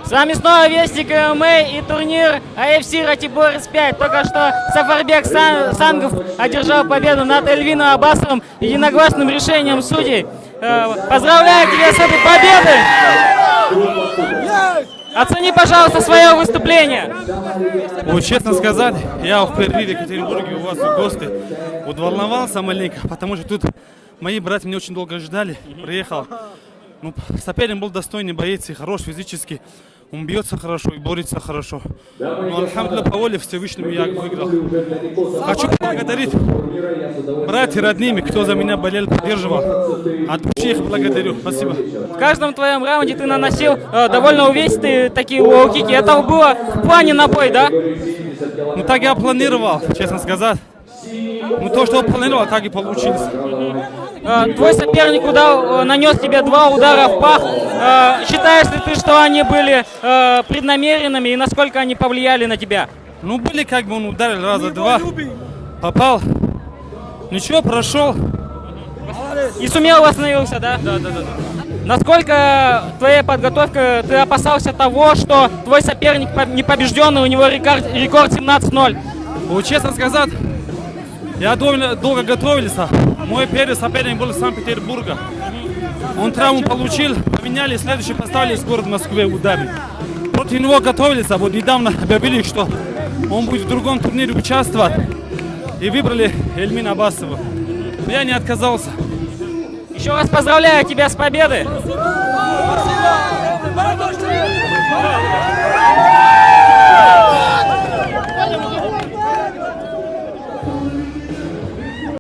С вами снова Вестник ММА и турнир AFC Ратиборец 5. Только что Сафарбек Сангов одержал победу над Эльвином Аббасовым единогласным решением судей. Поздравляю тебя с этой победой! Оцени, пожалуйста, свое выступление. Вот, честно сказать, я впервые в Екатеринбурге у вас в гости волновался маленько, потому что тут мои братья меня очень долго ждали. Приехал. Ну, соперник был достойный боец и хорош физически. Он бьется хорошо и борется хорошо. Но, альхамдулилля, по воле Всевышнему я выиграл. Хочу поблагодарить братья родными, кто за меня болел, поддерживал. От души их благодарю. Спасибо. В каждом твоем раунде ты наносил довольно увесистые такие лоу-кики. Это было в плане на бой, да? Ну, так я планировал, честно сказать. Ну, то, что планировал, так и получилось. Твой соперник нанес тебе 2 удара в пах. Считаешь ли ты, что они были преднамеренными и насколько они повлияли на тебя? Ну, были как бы, он ударил раза 2, попал. Ничего, прошел. И сумел восстановился, да? Да. Насколько твоя подготовка, ты опасался того, что твой соперник непобежденный, у него рекорд 17-0? Вот, честно сказать, я довольно долго готовился. Мой первый соперник был из Санкт-Петербурга. Он травму получил, поменяли, следующий поставили с города Москвы ударник. Против него готовились, а вот недавно объявили, что он будет в другом турнире участвовать. И выбрали Эльмина Аббасова. Но я не отказался. Еще раз поздравляю тебя с победой! Спасибо!